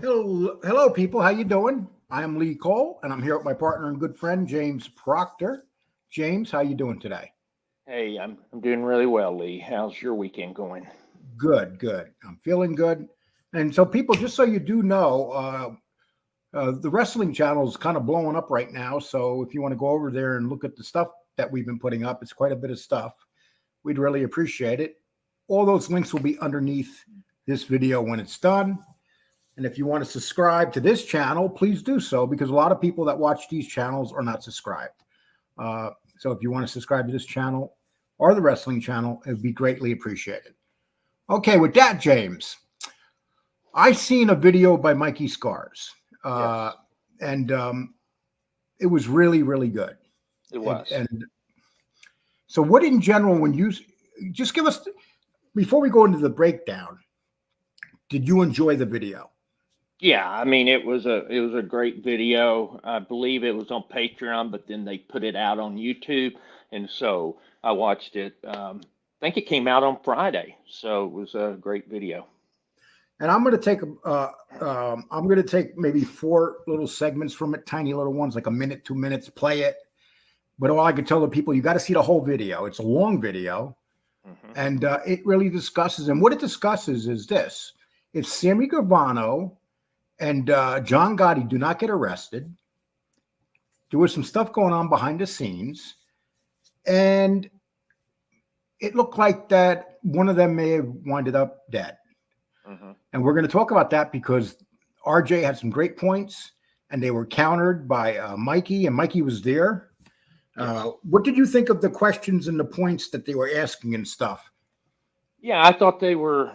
Hello, people. How you doing? I'm Lee Cole, and I'm here with my partner and good friend James Proctor. James, how you doing today? Hey, I'm doing really well, Lee. How's your weekend going? Good, good. I'm feeling good. And so, people, just so you do know, the wrestling channel is kind of blowing up right now. So, if you want to go over there and look at the stuff that we've been putting up, it's quite a bit of stuff. We'd really appreciate it. All those links will be underneath this video when it's done. And if you want to subscribe to this channel, please do so, because a lot of people that watch these channels are not subscribed. So if you want to subscribe to this channel or the wrestling channel, it would be greatly appreciated. Okay, with that, James, I seen a video by Mikey Scars, Yes, and it was really, really good. it And, was. and so, what in general, when you just give us before we go into the breakdown, did you enjoy the video? Yeah, I mean it was a great video. I believe it was on Patreon, but then they put it out on YouTube, and so I watched it. I think it came out on Friday, so it was a great video. And I'm going to take maybe four little segments from it, tiny little ones, like a minute, 2 minutes, play it. But all I could tell the people, you got to see the whole video. It's a long video, Hmm. and it really discusses. And what it discusses is this: if Sammy Gravano and John Gotti do not get arrested, there was some stuff going on behind the scenes, and it looked like that one of them may have winded up dead. Hmm. And we're going to talk about that because RJ had some great points, and they were countered by Mikey, and Mikey was there. Yes. What did you think of the questions and the points that they were asking and stuff? Yeah, I thought they were.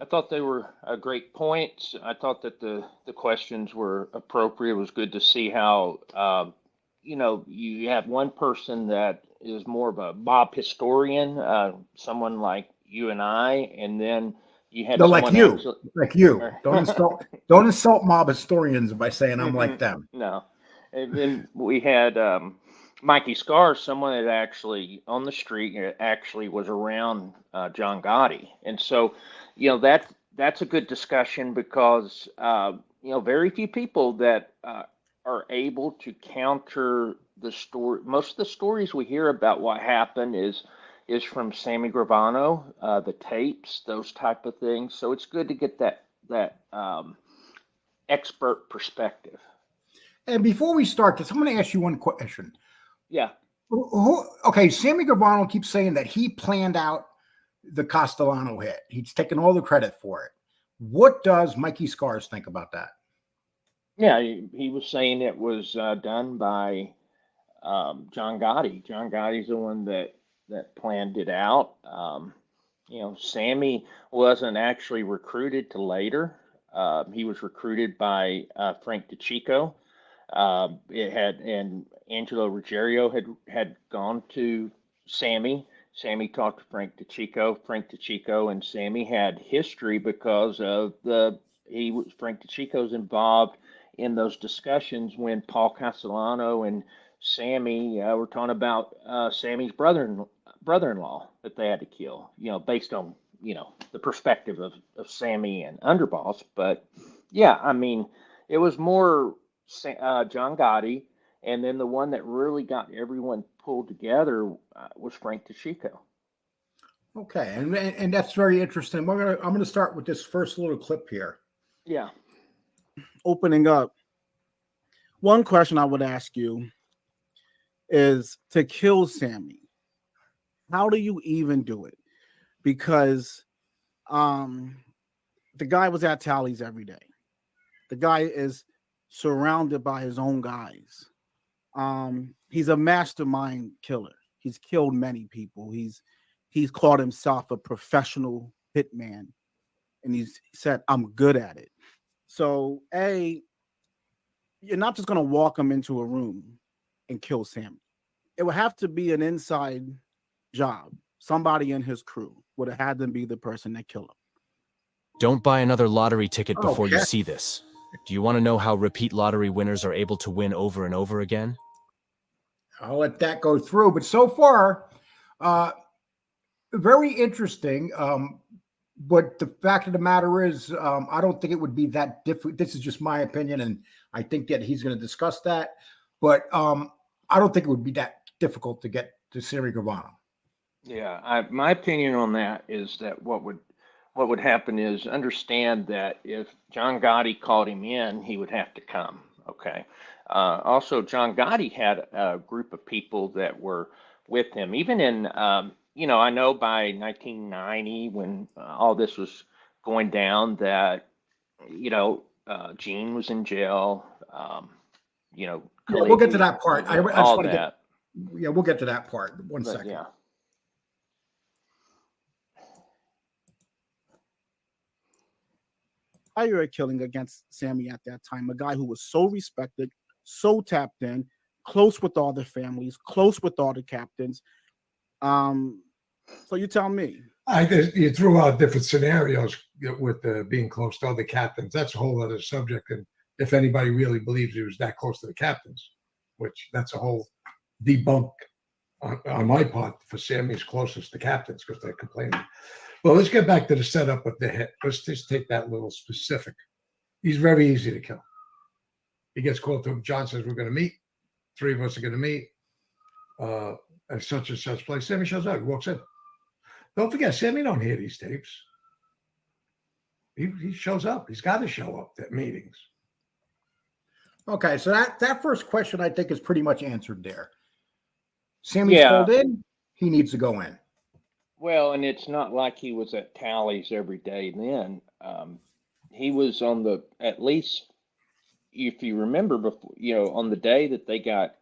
I thought they were great points. I thought that the questions were appropriate. It was good to see how you have one person that is more of a mob historian, someone like you and I, and then you had No, like someone you, actually. like you. Don't insult mob historians by saying I'm like them. No, and then we had Mikey Scars, someone that actually on the street actually was around John Gotti, and so that's a good discussion because very few people that are able to counter the story. Most of the stories we hear about what happened is from Sammy Gravano, the tapes, those type of things. So it's good to get that expert perspective. And before we start this, I'm going to ask you one question. Yeah. Okay, Sammy Gravano keeps saying that he planned out the Castellano hit. He's taking all the credit for it. What does Mikey Scars think about that? Yeah, he was saying it was done by John Gotti. John Gotti's the one that planned it out. Sammy wasn't actually recruited till later. He was recruited by Frank DeChico. It had and Angelo Ruggiero had gone to Sammy. Sammy talked to Frank DeChico. Frank DeChico and Sammy had history because of Frank DeChico's involved in those discussions when Paul Castellano and Sammy were talking about Sammy's brother-in-law that they had to kill. Based on the perspective of Sammy and Underboss. But yeah, I mean, it was more John Gotti, and then the one that really got everyone pulled together was Frank DeChico. Okay, and that's very interesting. I'm gonna start with this first little clip here. Yeah. Opening up, one question I would ask you is to kill Sammy. How do you even do it? Because the guy was at tallies every day. The guy is surrounded by his own guys. He's a mastermind killer. He's killed many people. He's called himself a professional hitman, and he said, "I'm good at it." So, you're not just gonna walk him into a room and kill Sammy. It would have to be an inside job. Somebody in his crew would have had them be the person that killed him. Don't buy another lottery ticket before you Okay, see this. Do you want to know how repeat lottery winners are able to win over and over again? I'll let that go through. But so far, very interesting. but the fact of the matter is, I don't think it would be that difficult. This is just my opinion, and I think that he's going to discuss that. But I don't think it would be that difficult to get to Sammy Gravano. Yeah, my opinion on that is that what would happen is understand that if John Gotti called him in, he would have to come. Okay. Also, John Gotti had a group of people that were with him, even in, I know by 1990 when all this was going down that, Gene was in jail, Yeah, we'll get to Khaleesi, that part. I just all want to get. that. Yeah, we'll get to that part. One But second. yeah. Prior killing against Sammy at that time, a guy who was so respected, so tapped in, close with all the families, close with all the captains. So you tell me. I guess you threw out different scenarios with being close to other captains. That's a whole other subject. And if anybody really believes he was that close to the captains, which that's a whole debunk on my part for Sammy's closest to captains because they're complaining. Well, let's get back to the setup of the hit. Let's just take that little specific. He's very easy to kill. He gets called to him. John says, we're going to meet. 3 of us are going to meet at such and such place. Sammy shows up. He walks in. Don't forget, Sammy don't hear these tapes. He shows up. He's got to show up at meetings. Okay, so that first question I think is pretty much answered there. Sammy's called in. He needs to go in. Well, and it's not like he was at tallies every day then. He was on at least, if you remember, before, on the day that they got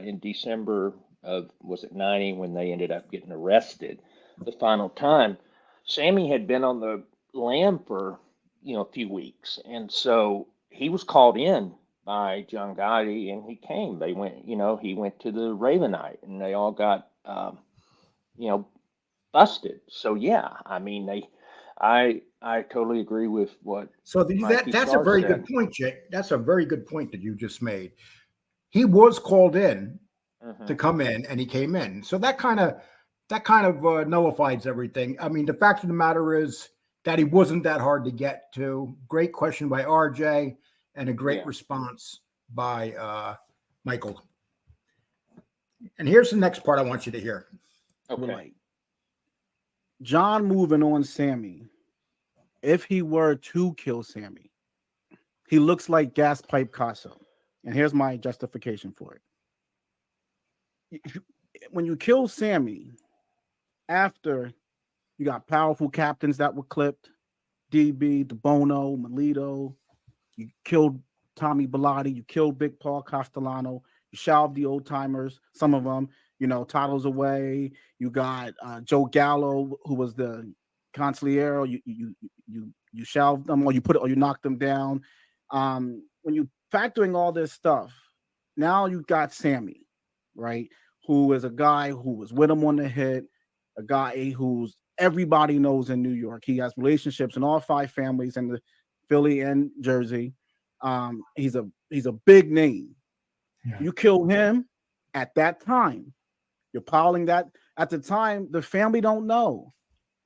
in December of, was it 90, when they ended up getting arrested the final time, Sammy had been on the lam for, a few weeks. And so he was called in by John Gotti and he came. They went, he went to the Ravenite and they all got, busted. So yeah, I mean, I totally agree with what. So that's a very good point, Jake. That's a very good point that you just made. He was called in to come in, and he came in. So that kind of nullifies everything. I mean, the fact of the matter is that he wasn't that hard to get to. Great question by RJ, and a great response by Michael. And here's the next part I want you to hear. Okay. Right. John moving on Sammy. If he were to kill Sammy, he looks like Gas Pipe Casso. And here's my justification for it. When you kill Sammy, after you got powerful captains that were clipped, DB, DeBono, Melito, you killed Tommy Bellotti, you killed Big Paul Castellano, you shelved the old timers, some of them, titles away. You got Joe Gallo, who was the consigliere. You shelved them, or you knocked them down. When you factoring all this stuff, now you got Sammy, right? Who is a guy who was with him on the hit, a guy who's everybody knows in New York. He has relationships in all 5 families in the Philly and Jersey. He's a big name. Yeah. You kill him at that time. You're piling that at the time. The family don't know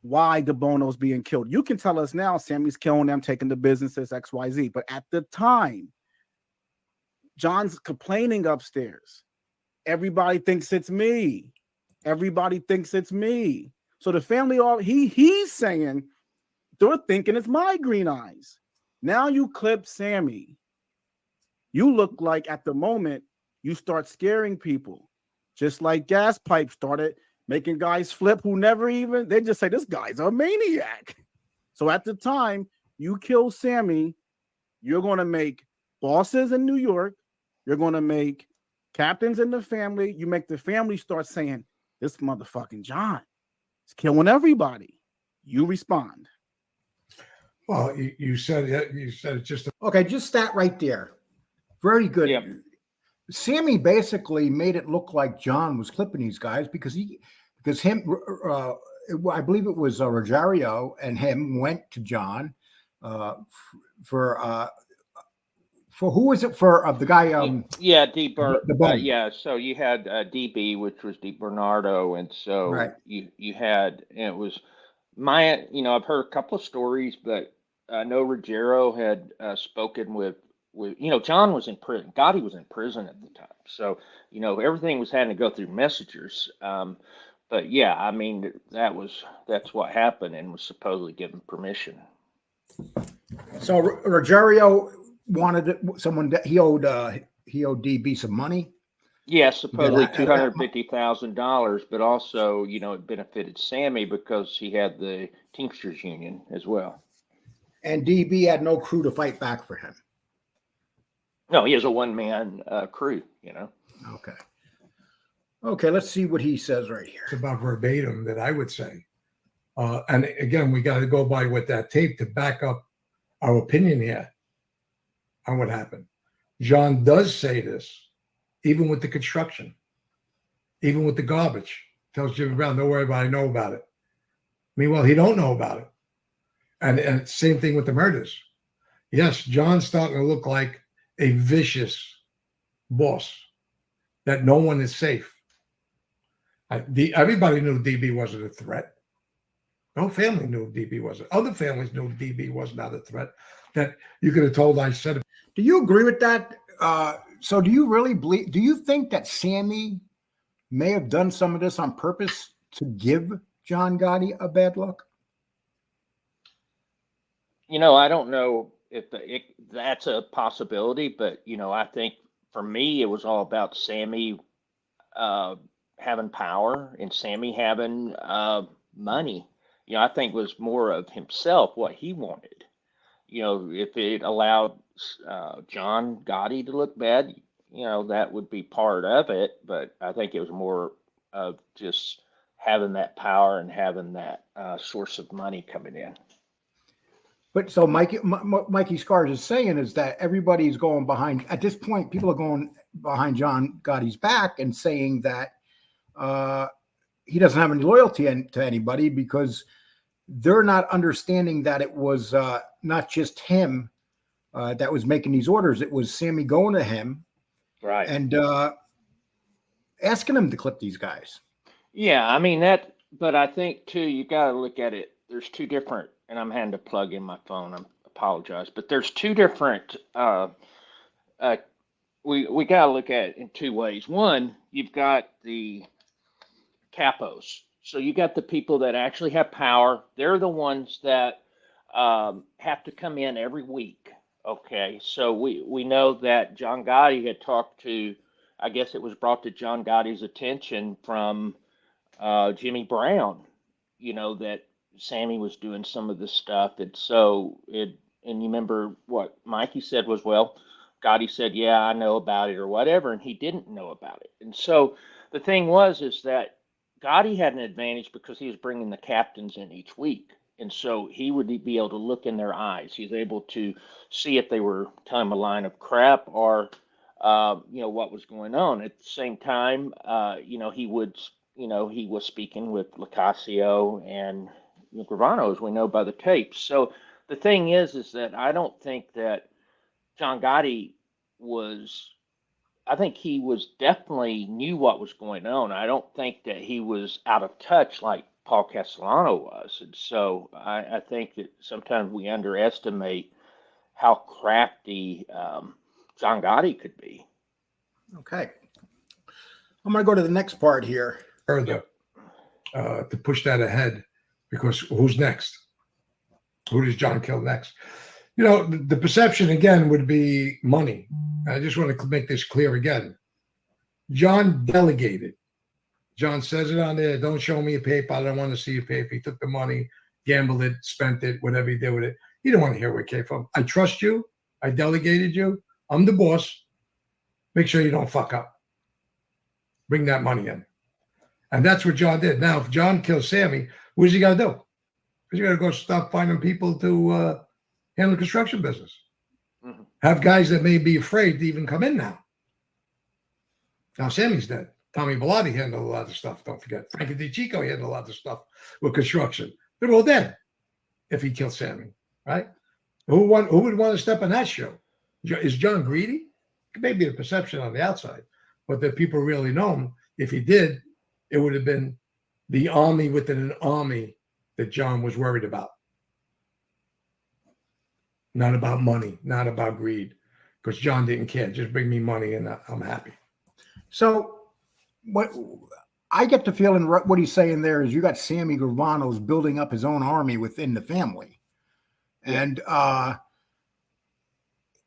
why DeBono's being killed. You can tell us now, Sammy's killing them, taking the businesses, XYZ. But at the time, John's complaining upstairs. Everybody thinks it's me. Everybody thinks it's me. So the family, he's saying, they're thinking it's my green eyes. Now you clip Sammy. You look like at the moment you start scaring people, just like Gas Pipe started making guys flip who they just say this guy's a maniac. So at the time you kill Sammy, you're going to make bosses in New York. You're going to make captains in the family. You make the family start saying, this motherfucking John is killing everybody. You respond. Well, you said it just. Okay, just that right there. Very good. Yep. Sammy basically made it look like John was clipping these guys because I believe it was Rogerio and him went to John for who was it for the guy? So you had DB, which was Di Bernardo, and so right. you had, and it was I've heard a couple of stories, but I know Ruggiero had spoken with, John was in prison. Gotti was in prison at the time. So, everything was having to go through messengers. But yeah, I mean, that's what happened and was supposedly given permission. So Rogerio wanted someone that he owed DB some money. Yeah, supposedly Yeah, $250,000, but also, it benefited Sammy because he had the Teamsters Union as well. And DB had no crew to fight back for him. No, he has a one-man crew, Okay. Okay, let's see what he says right here. It's about verbatim that I would say. And again, we got to go by with that tape to back up our opinion here on what happened. John does say this, even with the construction, even with the garbage. Tells Jimmy Brown, don't worry about it, I know about it. Meanwhile, he don't know about it. And same thing with the murders. Yes, John's starting to look like a vicious boss, that no one is safe. Everybody knew DB wasn't a threat. No family knew DB wasn't. Other families knew DB was not a threat. That you could have told I said it. Do you agree with that? So do you really believe, do you think that Sammy may have done some of this on purpose to give John Gotti a bad look? I don't know if that's a possibility, but, I think for me, it was all about Sammy having power and Sammy having money. I think it was more of himself, what he wanted. If it allowed John Gotti to look bad, that would be part of it. But I think it was more of just having that power and having that source of money coming in. But so Mikey Scars is saying is that everybody's going behind, at this point, people are going behind John Gotti's back and saying that he doesn't have any loyalty to anybody because they're not understanding that it was not just him that was making these orders. It was Sammy going to him, right, and asking him to clip these guys. Yeah, I mean but I think too, you got to look at it. There's two different, and I'm having to plug in my phone. I apologize, but there's two different. We got to look at it in two ways. One, you've got the capos. So you got the people that actually have power. They're the ones that have to come in every week. Okay, so we know that John Gotti had talked to, I guess it was brought to John Gotti's attention from Jimmy Brown, that Sammy was doing some of this stuff. And so and you remember what Mikey said was, well, Gotti said, yeah, I know about it or whatever. And he didn't know about it. And so the thing is that Gotti had an advantage because he was bringing the captains in each week. And so he would be able to look in their eyes. He was able to see if they were telling him a line of crap or, what was going on. At the same time, he was speaking with Locasio and Gravano, as we know by the tapes. So the thing is that I don't think that John Gotti I think he was definitely knew what was going on. I don't think that he was out of touch like Paul Castellano was. And so I think that sometimes we underestimate how crafty John Gotti could be. Okay. I'm going to go to the next part here. Further, to push that ahead, because who's next? Who does John kill next? The perception again would be money. I just want to make this clear again. John delegated. John says it on there. Don't show me a paper. I don't want to see a paper. He took the money, gambled it, spent it, whatever he did with it. He didn't want to hear where it came from. I trust you. I delegated you. I'm the boss. Make sure you don't fuck up. Bring that money in. And that's what John did. Now, if John kills Sammy, what does he got to do? He's got to go stop finding people to handle the construction business. Mm-hmm. Have guys that may be afraid to even come in now. Now, Sammy's dead. Tommy Bellotti handled a lot of stuff. Don't forget. Frankie DiCicco handled a lot of stuff with construction. They're all dead if he killed Sammy, right? Who would want to step on that show? Is John greedy? It may be a perception on the outside, but that people really know him. If he did, it would have been the army within an army that John was worried about. Not about money, not about greed, because John didn't care. Just bring me money and I'm happy. So what I get the feeling what he's saying there is you got Sammy Gravano's building up his own army within the family. Yeah. And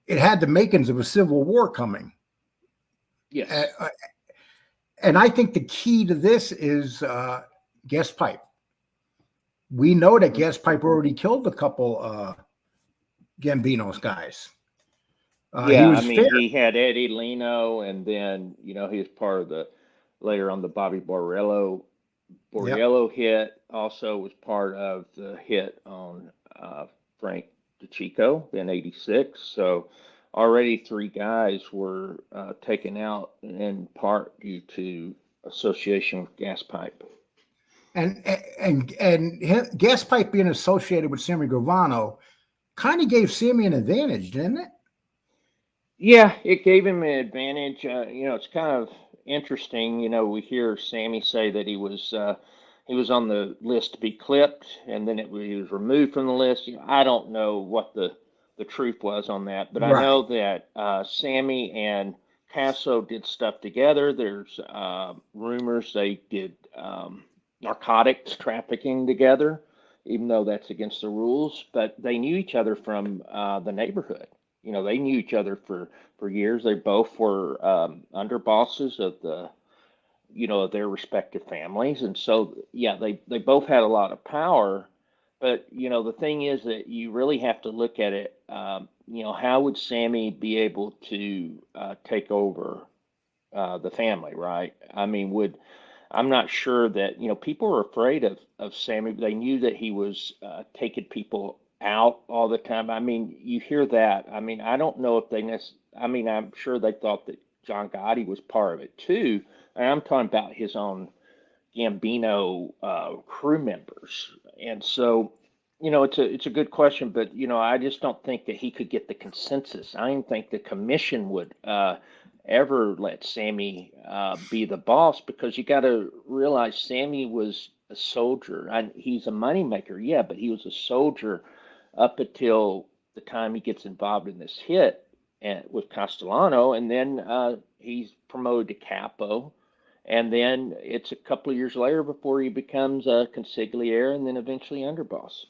it had the makings of a civil war coming. Yes. And I think the key to this is Gas Pipe. We know that Gas Pipe already killed a couple Gambino's guys. Yeah, I mean, he had Eddie Leno, and then, you know, he was part of the, later on, the Bobby Borrello hit, also was part of the hit on Frank DeChico in 86. So already 3 guys were taken out in part due to association with Gas Pipe. And Gas Pipe being associated with Sammy Gravano kind of gave Sammy an advantage, didn't it? Yeah, it gave him an advantage. You know, it's kind of interesting. You know, we hear Sammy say that he was on the list to be clipped, and then he was removed from the list. You know, I don't know what the truth was on that, but I know that Sammy and Casso did stuff together. There's rumors they did narcotics trafficking together, even though that's against the rules. But they knew each other from the neighborhood. You know, they knew each other for years. They both were underbosses of the, you know, of their respective families. And so, yeah, they both had a lot of power. But, you know, the thing is that you really have to look at it, you know, how would Sammy be able to take over the family, right? I mean, I'm not sure that, you know, people were afraid of Sammy. They knew that he was taking people out all the time. I mean, you hear that. I mean, I don't know if I mean, I'm sure they thought that John Gotti was part of it too. And I'm talking about his own Gambino crew members. And so, you know, it's a good question, but, you know, I just don't think that he could get the consensus. I don't think the commission would ever let Sammy be the boss, because you got to realize Sammy was a soldier. And he's a moneymaker, yeah, but he was a soldier up until the time he gets involved in this hit with Castellano, and then he's promoted to capo, and then it's a couple of years later before he becomes a consigliere, and then eventually underboss.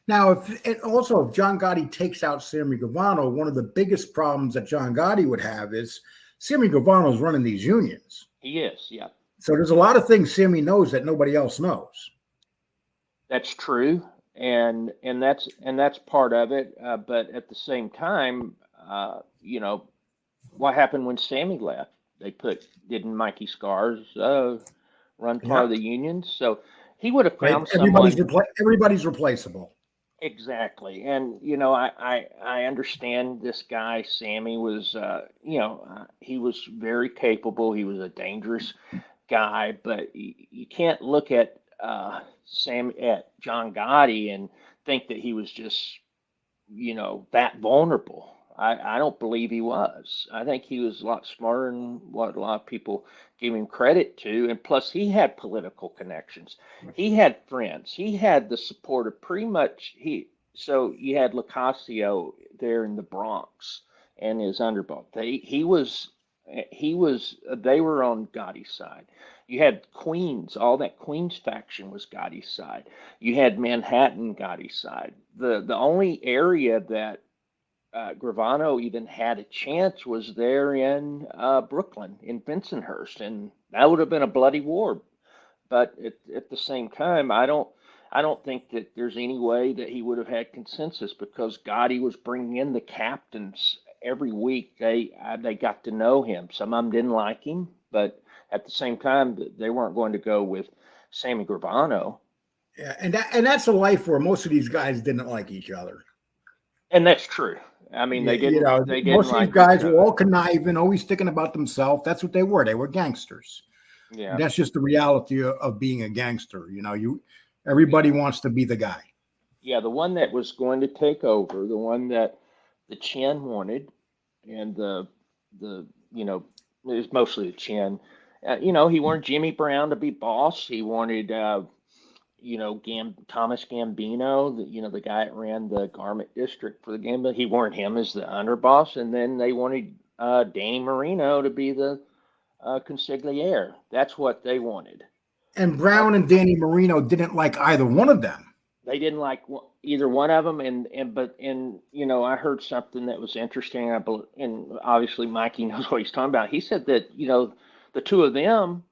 Now, if John Gotti takes out Sammy Gravano, one of the biggest problems that John Gotti would have is Sammy Gravano's running these unions. He is, yeah. So there's a lot of things Sammy knows that nobody else knows. That's true. And that's part of it, but at the same time, you know, what happened when Sammy left? Didn't Mikey Scars run part of the union? So he would have found everybody's replaceable. Exactly. And you know, I understand this guy Sammy was you know, he was very capable. He was a dangerous guy, but you can't look at John Gotti and think that he was just, you know, that vulnerable. I don't believe he was. I think he was a lot smarter than what a lot of people gave him credit to. And plus, he had political connections. He had friends. He had the support of pretty much So you had Locasio there in the Bronx and his underboss. They were on Gotti's side. You had Queens, all that Queens faction was Gotti's side. You had Manhattan, Gotti's side. The only area that Gravano even had a chance was there in Brooklyn, in Bensonhurst, and that would have been a bloody war. But at the same time, I don't think that there's any way that he would have had consensus, because Gotti was bringing in the captains every week. They got to know him. Some of them didn't like him, but at the same time, they weren't going to go with Sammy Gravano. Yeah, and that's a life where most of these guys didn't like each other. And that's true. I mean, they didn't. You know, they didn't. Most of these guys were all conniving, always thinking about themselves. That's what they were. They were gangsters. Yeah, and that's just the reality of being a gangster. You know, everybody wants to be the guy. Yeah, the one that was going to take over, the one that the Chin wanted, and the you know, it was mostly the Chin. You know, he wanted Jimmy Brown to be boss. He wanted Thomas Gambino, the guy that ran the garment district for the Gambino. He wanted him as the underboss, and then they wanted Danny Marino to be the consigliere. That's what they wanted. And Brown and Danny Marino didn't like either one of them. They didn't like either one of them, but I heard something that was interesting. And obviously Mikey knows what he's talking about. He said that the two of them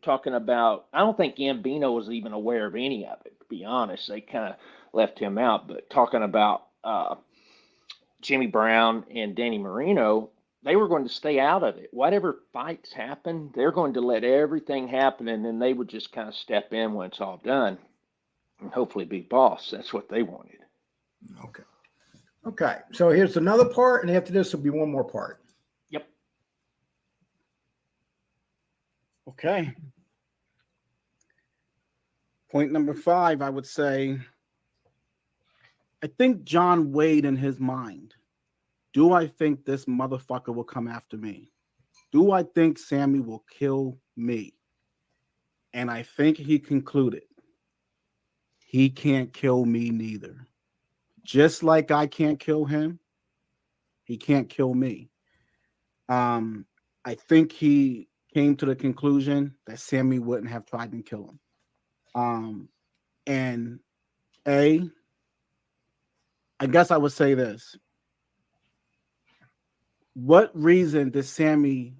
talking about. I don't think Gambino was even aware of any of it. To be honest, they kind of left him out. But talking about Jimmy Brown and Danny Marino, they were going to stay out of it. Whatever fights happen, they're going to let everything happen, and then they would just kind of step in when it's all done. And hopefully be boss. That's what they wanted. Okay. So here's another part, and after this will be one more part. Yep. Okay. Point number 5, I would say, I think John weighed in his mind. Do I think this motherfucker will come after me? Do I think Sammy will kill me? And I think he concluded, he can't kill me neither. Just like I can't kill him, he can't kill me. I think he came to the conclusion that Sammy wouldn't have tried to kill him. And I guess I would say this. What reason did Sammy,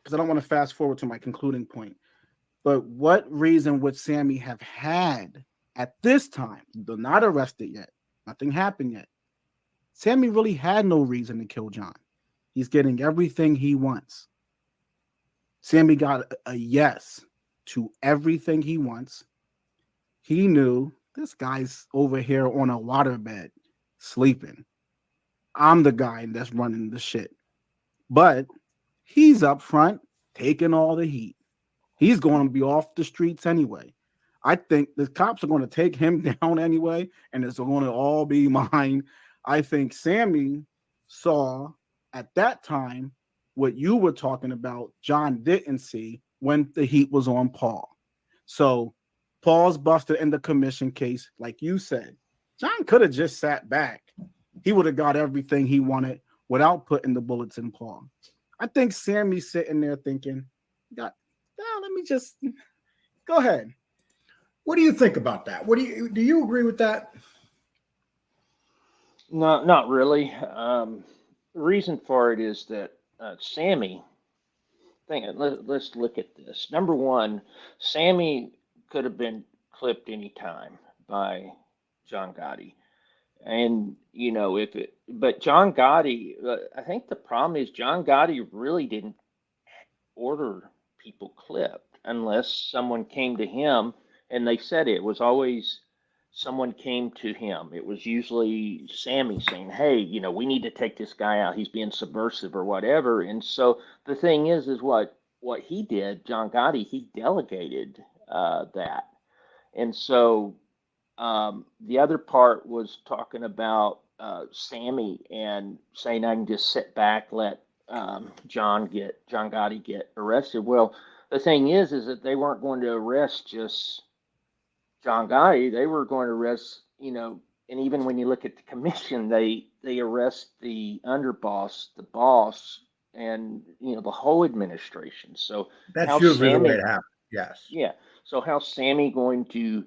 because I don't want to fast forward to my concluding point, but what reason would Sammy have had at this time? They're not arrested yet. Nothing happened yet. Sammy really had no reason to kill John. He's getting everything he wants. Sammy got a yes to everything he wants. He knew this guy's over here on a waterbed sleeping. I'm the guy that's running the shit. But he's up front taking all the heat. He's going to be off the streets anyway. I think the cops are going to take him down anyway, and it's going to all be mine. I think Sammy saw at that time what you were talking about, John didn't see when the heat was on Paul. So Paul's busted in the commission case, like you said. John could have just sat back. He would have got everything he wanted without putting the bullets in Paul. I think Sammy's sitting there thinking, let me just go ahead. What do you think about that? Do you agree with that? No, not really. The reason for it is that Sammy, let's look at this. Number one, Sammy could have been clipped any time by John Gotti. And, but John Gotti, I think the problem is John Gotti really didn't order people clipped unless someone came to him, and they said it was always someone came to him. It was usually Sammy saying, hey, we need to take this guy out. He's being subversive or whatever. And so the thing is what he did, John Gotti, he delegated that. And so the other part was talking about Sammy and saying I can just sit back, let John Gotti get arrested. Well, the thing is that they weren't going to arrest just John Gotti. They were going to arrest, and even when you look at the commission, they arrest the underboss, the boss, and the whole administration. So that's usually the way it happens. Yes. Yeah. So how's Sammy going to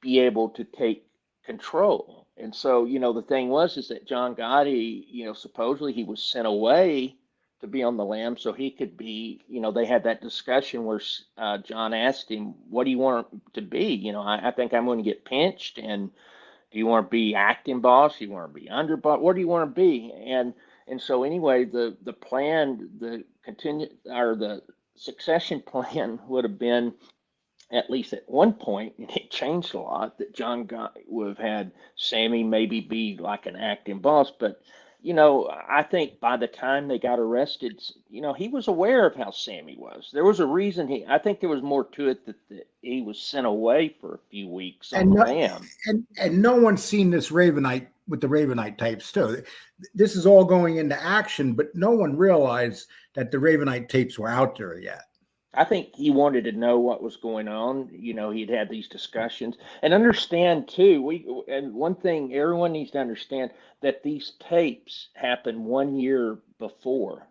be able to take control? And so, the thing was that John Gotti, supposedly he was sent away to be on the lam so he could be, they had that discussion where John asked him, what do you want to be? I think I'm going to get pinched. And do you want to be acting boss? Do you want to be underboss? What do you want to be? And so anyway, the plan, the succession plan would have been, at least at one point, and it changed a lot, that John Gotti would have had Sammy maybe be like an acting boss. But, I think by the time they got arrested, he was aware of how Sammy was. There was a reason I think there was more to it that he was sent away for a few weeks on the lam. And no one's seen this Ravenite with the Ravenite tapes too. This is all going into action, but no one realized that the Ravenite tapes were out there yet. I think he wanted to know what was going on. He'd had these discussions and understand too. And one thing everyone needs to understand that these tapes happened 1 year before.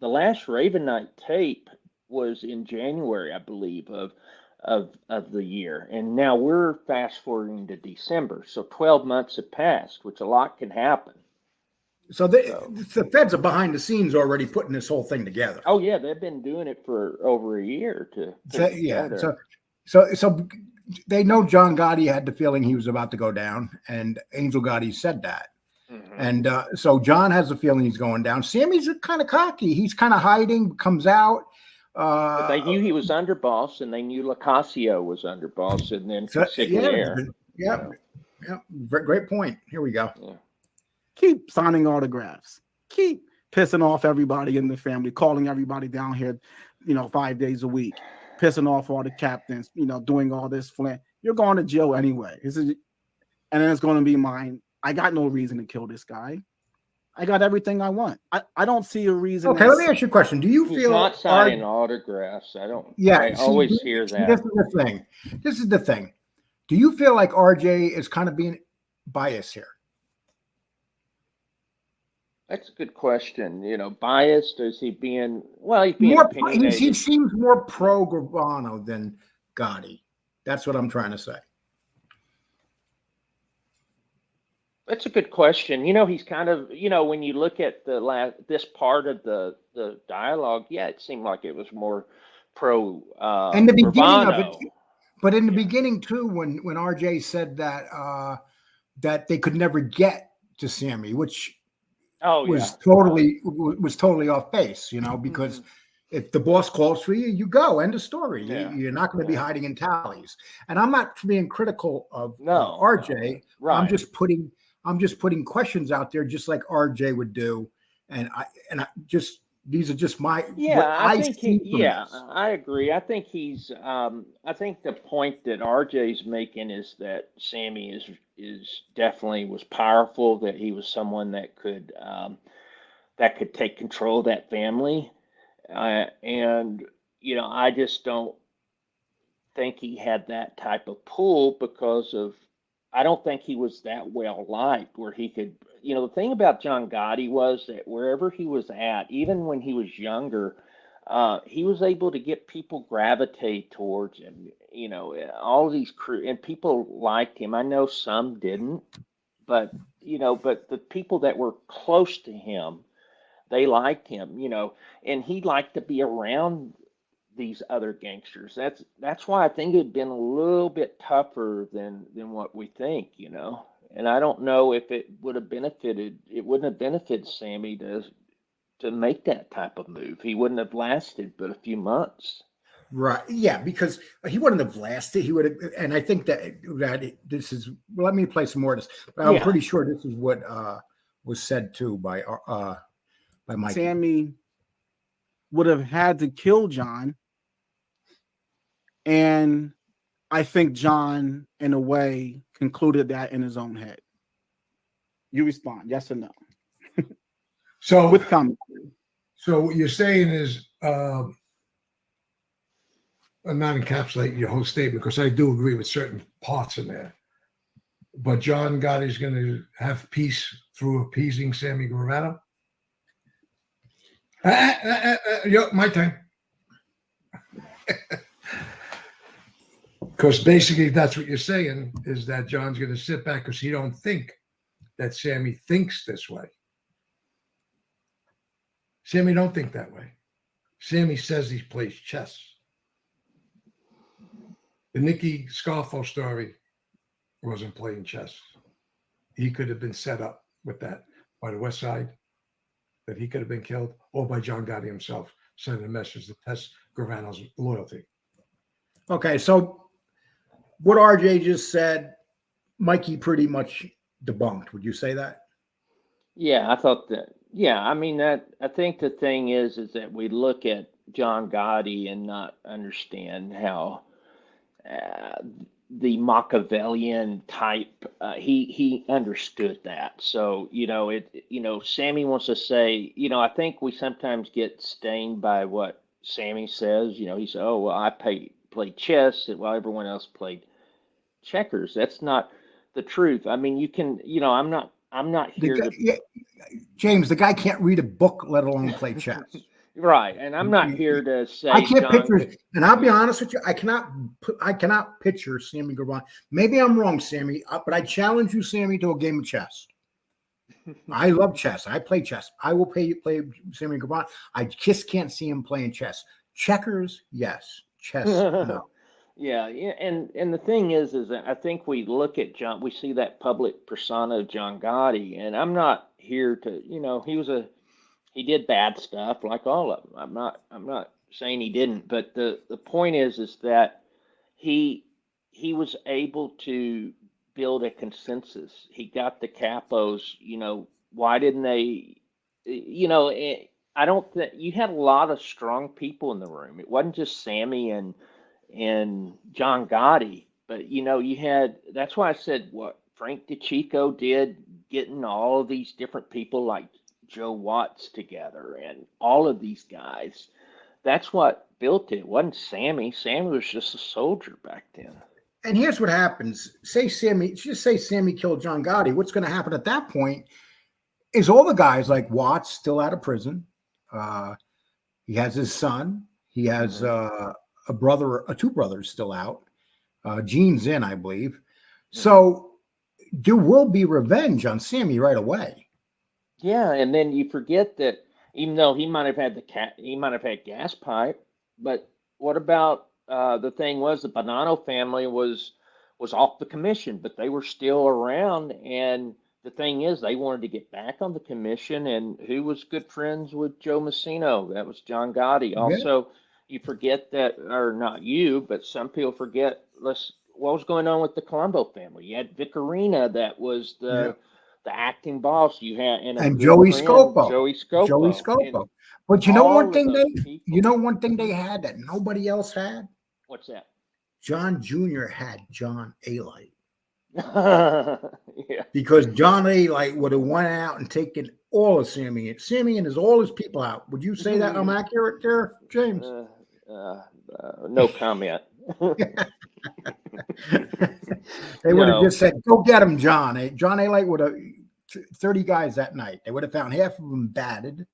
The last Raven Night tape was in January, I believe, of the year, and now we're fast forwarding to December. So 12 months have passed, which a lot can happen. So the feds are behind the scenes already putting this whole thing together. Oh yeah, they've been doing it for over a year to put So, it yeah. together. So they know John Gotti had the feeling he was about to go down, and Angel Gotti said that. Mhm. And so John has a feeling he's going down. Sammy's kind of cocky. He's kind of hiding, comes out. But they knew he was underboss, and they knew Lacasio was underboss, and then Consigliere. Yeah. Great point. Here we go. Yeah. Keep signing autographs. Keep pissing off everybody in the family, calling everybody down here, 5 days a week, pissing off all the captains, doing all this flint. You're going to jail anyway. And then it's going to be mine. I got no reason to kill this guy. I got everything I want. I don't see a reason. Okay, let me ask you a question. Do you He's feel not signing autographs? I don't. Yeah, I always hear that. This is the thing. Do you feel like RJ is kind of being biased here? That's a good question. Biased? Is he being? Well, he's being He opinionated. seems more pro Gravano than Gotti. That's what I'm trying to say. That's a good question. He's kind of, when you look at this part of the dialogue, yeah, it seemed like it was more pro In the beginning of Gravano. it, but in the beginning too, when RJ said that that they could never get to Sammy, which was totally off base, because if the boss calls for you, you go. End of story. Yeah. You're not going to be hiding in tallies. And I'm not being critical of No, RJ. right. I'm just putting questions out there, just like RJ would do. And these are just my I agree. I think he's I think the point that RJ's making is that Sammy is definitely was powerful, that he was someone that could take control of that family. And I just don't think he had that type of pull because I don't think he was that well liked where he could, the thing about John Gotti was that wherever he was at, even when he was younger, he was able to get people gravitate towards him. All these crew and people liked him. I know some didn't, but the people that were close to him, they liked him, and he liked to be around these other gangsters. That's why I think it'd been a little bit tougher than what we think, And I don't know if it wouldn't have benefited Sammy to make that type of move. He wouldn't have lasted but a few months. Right. Yeah, because he wouldn't have lasted. He would have, and I think that this is. Well, let me play some more of this. But I'm pretty sure this is what was said too by Mikey. Sammy would have had to kill John, and I think John, in a way, concluded that in his own head. You respond, yes or no? So with commentary. So what you're saying is, I'm not encapsulating your whole statement because I do agree with certain parts in there. But John Gotti's going to have peace through appeasing Sammy Gravano. My turn. Because basically that's what you're saying is that John's going to sit back because he don't think that Sammy thinks this way. Sammy don't think that way. Sammy says he plays chess. The Mikey Scarfo story wasn't playing chess. He could have been set up with that by the West Side, that he could have been killed, or by John Gotti himself sending a message to test Gravano's loyalty. Okay, so what RJ just said, Mikey pretty much debunked. Would you say that? Yeah, I thought that. Yeah, I mean that. I think the thing is that we look at John Gotti and not understand how the Machiavellian type. He understood that. So Sammy wants to say. I think we sometimes get stained by what Sammy says, he said, "Oh well, I played chess while everyone else played checkers." That's not the truth. I mean, you can, I'm not The here guy, to yeah, James, the guy can't read a book, let alone play chess. right, and I'm not here to I say can't John. picture, and I'll be honest with you, I cannot picture Sammy Gravano. Maybe I'm wrong, Sammy, but I challenge you, Sammy, to a game of chess. I love chess. I play chess. I will play Sammy Gravano. I just can't see him playing chess. Checkers, yes. Chess, no. Yeah, and the thing is that I think we look at John, we see that public persona of John Gotti, and I'm not here to, he did bad stuff like all of them. I'm not saying he didn't, but the point is that he was able to build a consensus. He got the capos, why didn't they, I don't think you had a lot of strong people in the room. It wasn't just Sammy and John Gotti, but you had, that's why I said what Frank DeChico did, getting all of these different people like Joe Watts together and all of these guys. That's what built it. It wasn't Sammy. Sammy was just a soldier back then. And here's what happens. Just say Sammy killed John Gotti. What's going to happen at that point is all the guys like Watts still out of prison. He has his son. He has two brothers still out. Gene's in, I believe. So there will be revenge on Sammy right away. Yeah, and then you forget that even though he might have had he might have had gas pipe, but what about the thing was the Bonanno family was off the commission, but they were still around, and the thing is they wanted to get back on the commission, and who was good friends with Joe Messino? That was John Gotti. Yeah. Also, you forget that, or not you, but some people forget. What was going on with the Colombo family? You had Vicarina, that was the acting boss. You had and Joey friend, Scopo. Joey Scopo. But you know one thing they people. had that nobody else had? What's that? John Jr. had John A-Light. Yeah. Because John A-Light would have went out and taken all of Sammy and all his people out. Would you say that I'm accurate there, James? No comment. They would have just said, "Go get him, John." John A-Light would have 30 guys that night. They would have found half of them batted,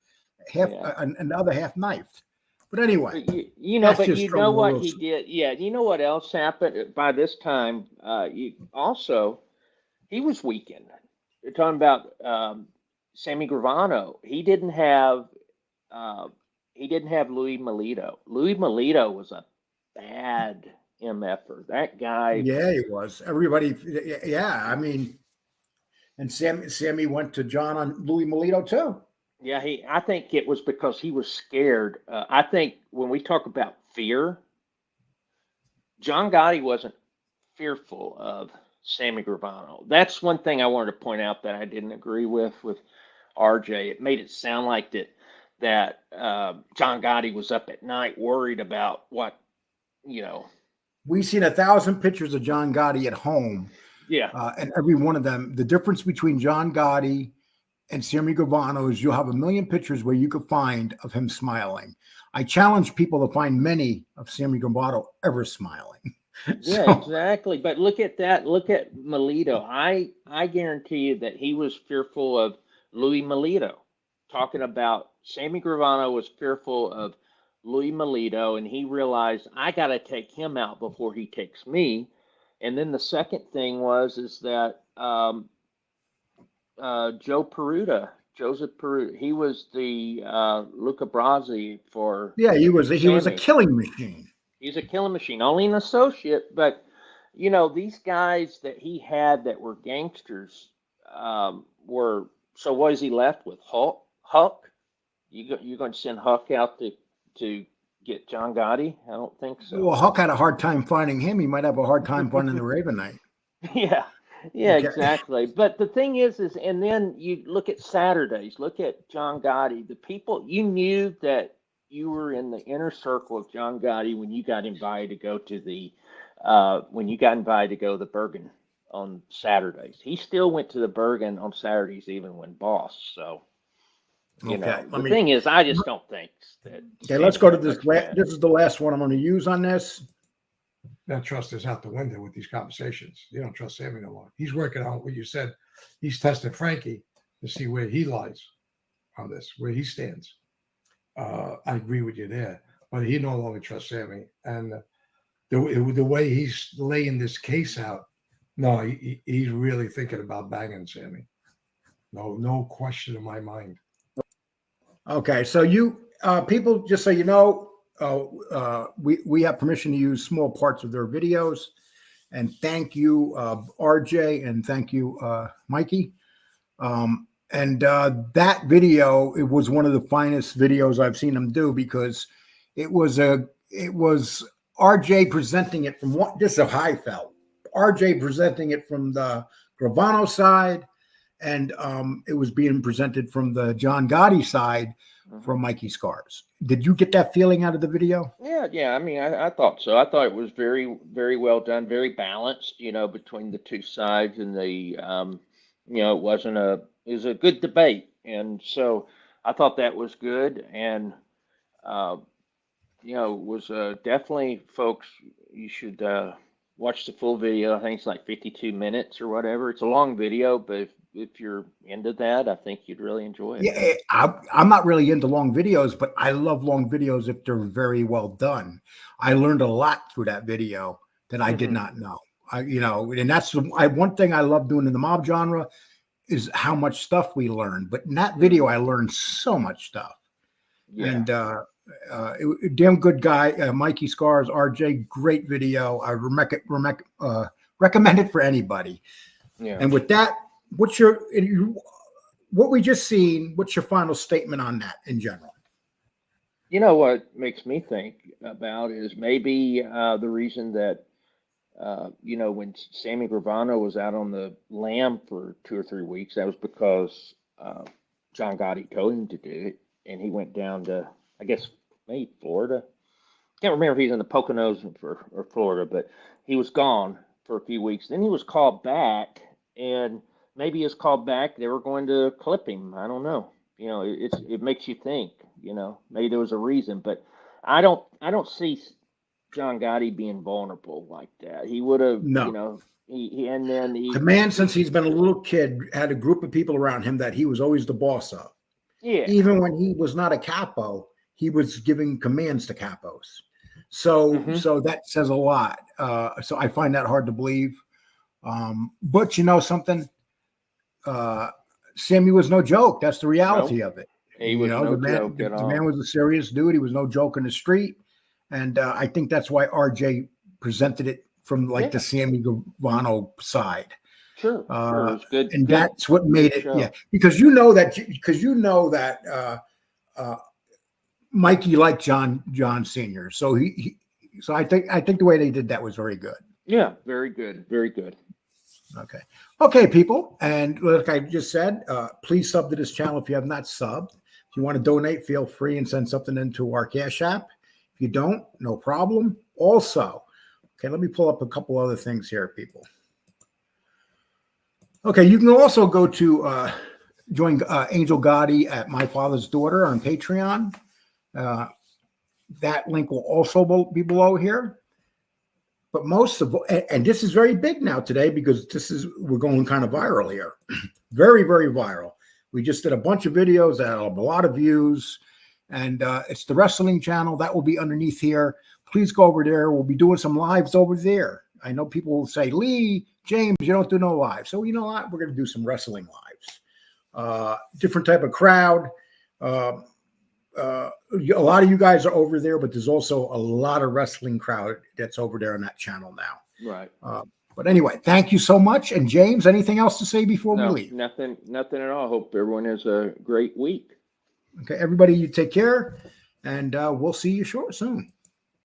another half knifed. But anyway, but you know what he did. Yeah, you know what else happened by this time? He was weakened. You're talking about Sammy Gravano. He didn't have Louis Melito. Louis Melito was a bad MFer. That guy. Yeah, he was. Everybody. Yeah, I mean, and Sammy went to John on Louis Melito too. Yeah, I think it was because he was scared. I think when we talk about fear, John Gotti wasn't fearful of Sammy Gravano. That's one thing I wanted to point out that I didn't agree with RJ. It made it sound like that John Gotti was up at night worried about what, We've seen 1,000 pictures of John Gotti at home. Yeah. And every one of them, the difference between John Gotti and Sammy Gravano is you'll have 1 million pictures where you could find of him smiling. I challenge people to find many of Sammy Gravano ever smiling. Yeah, exactly. But look at that. Look at Melito. I guarantee you that he was fearful of Louis Melito. Talking about Sammy Gravano was fearful of Louis Melito, and he realized I got to take him out before he takes me. And then the second thing is that Joseph Peruta, he was the Luca Brasi for. Yeah, he was a killing machine. He's a killing machine, only an associate, but these guys that he had that were gangsters were. So what is he left with? Huck? You're going to send Huck out to get John Gotti? I don't think so. Well, Huck had a hard time finding him. He might have a hard time finding the Raven Knight. Yeah, okay. Exactly. But the thing is, and then you look at Saturdays, look at John Gotti. The people, you knew that you were in the inner circle of John Gotti when you got invited to go to the Bergen on Saturdays. He still went to the Bergen on Saturdays, even when boss. So You Okay, know, the thing is, I just don't think that. Okay, let's go to Sammy's this. much better. This is the last one I'm going to use on this. That trust is out the window with these conversations. You don't trust Sammy no more. He's working on what you said. He's testing Frankie to see where he lies on this, where he stands. I agree with you there, but he no longer trusts Sammy. And the way he's laying this case out, no, he's really thinking about banging Sammy. No question in my mind. Okay, so you people, just so you know, we have permission to use small parts of their videos, and thank you, RJ, and thank you, Mikey. And that video, it was one of the finest videos I've seen them do, because it was RJ presenting it from what this is how I felt. RJ presenting it from the Gravano side, and it was being presented from the John Gotti side from Mikey Scars. Did you get that feeling out of the video? Yeah. I mean, I thought so. I thought it was very, very well done, very balanced, you know, between the two sides, and it was a good debate. And so I thought that was good. And, it was definitely, folks, you should watch the full video. I think it's like 52 minutes or whatever. It's a long video, but if you're into that, I think you'd really enjoy it. Yeah, I'm not really into long videos, but I love long videos if they're very well done. I learned a lot through that video that I did not know. And that's one thing I love doing in the mob genre is how much stuff we learn. But in that video, I learned so much stuff. Yeah. And damn good guy, Mikey Scars, RJ, great video. I recommend it for anybody. Yeah. And with that, what we just seen, what's your final statement on that in general? You know what makes me think about is maybe the reason that when Sammy Gravano was out on the lam for 2 or 3 weeks, that was because John Gotti told him to do it, and he went down to, I guess, maybe Florida. Can't remember if he's in the Poconos or Florida, but he was gone for a few weeks. Then he was called back, and maybe he was called back. They were going to clip him. I don't know. It makes you think. Maybe there was a reason, but I don't see John Gotti being vulnerable like that. He would have, No. The man, since he's been a little kid, had a group of people around him that he was always the boss of. Yeah. Even when he was not a capo, he was giving commands to capos. So that says a lot. So I find that hard to believe. But you know something? Sammy was no joke. That's the reality of it. He was no joke at all. The man was a serious dude. He was no joke in the street. And I think that's why RJ presented it from the Sammy Gravano side. Sure. It was good. And that's what made it. Show. Yeah. Because you know that Mikey liked John Sr. So so I think the way they did that was very good. Yeah, very good. Very good. Okay, people. And like I just said, please sub to this channel if you have not subbed. If you want to donate, feel free and send something into our Cash App. If you don't, no problem. Also, let me pull up a couple other things here, people. Okay, you can also go to join Angel Gotti at My Father's Daughter on Patreon. That link will also be below here. But most of, and this is very big now today because we're going kind of viral here. Very, very viral. We just did a bunch of videos that have a lot of views, and it's the wrestling channel that will be underneath here. Please go over there. We'll be doing some lives over there. I know people will say, Lee, James, you don't do no live. So you know what? We're going to do some wrestling lives. Different type of crowd. A lot of you guys are over there, but there's also a lot of wrestling crowd that's over there on that channel now. Right. But anyway, thank you so much. And James, anything else to say before we leave? Nothing at all. Hope everyone has a great week. Okay, everybody, you take care, and we'll see you soon.